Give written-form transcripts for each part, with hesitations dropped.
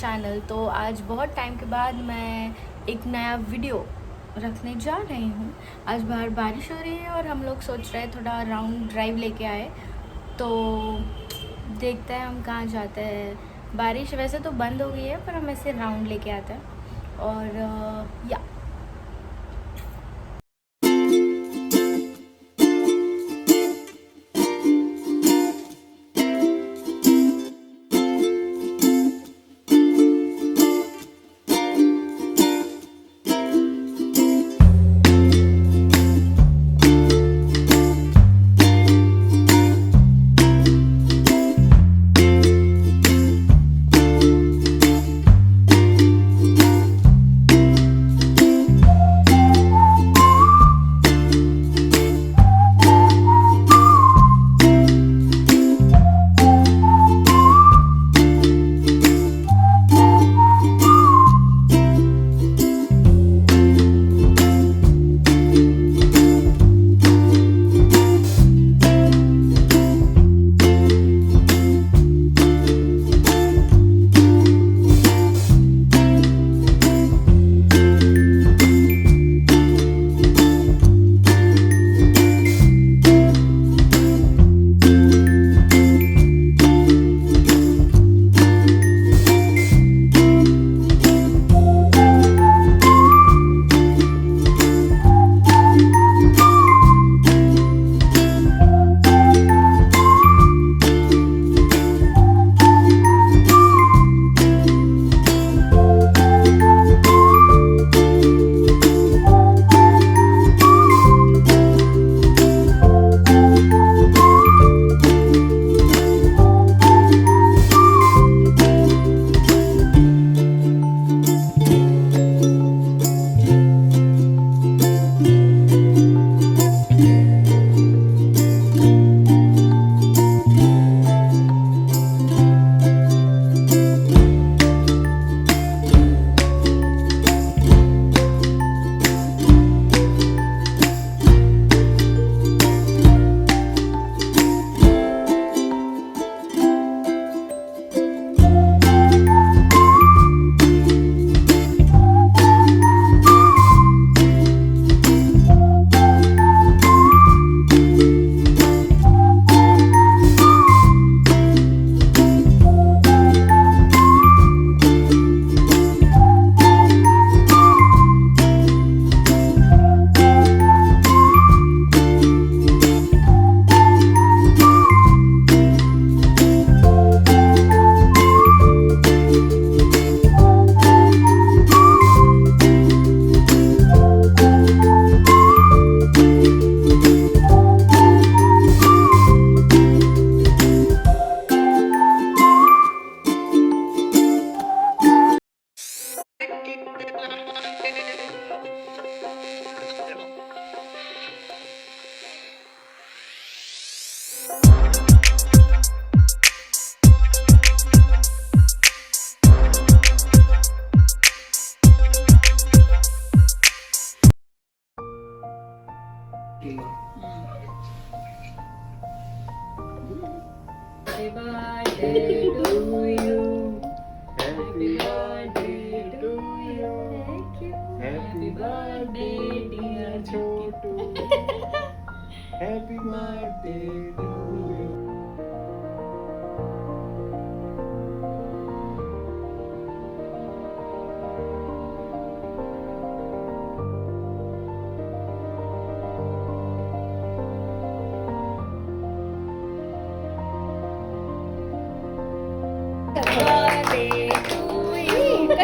Channel. तो आज बहुत टाइम के बाद मैं एक नया वीडियो रखने जा रही हूँ। आज बाहर बारिश हो रही है और हम लोग सोच रहे हैं थोड़ा राउंड ड्राइव लेके आए, तो देखते हैं हम कहाँ जाते हैं। बारिश वैसे तो बंद हो गई है पर हम ऐसे राउंड लेके आते हैं। और या Happy birthday to you. Happy birthday to you. Thank you. Happy birthday dear Chotu. Happy birthday to you. Happy birthday to you.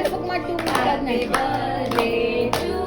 Happy birthday to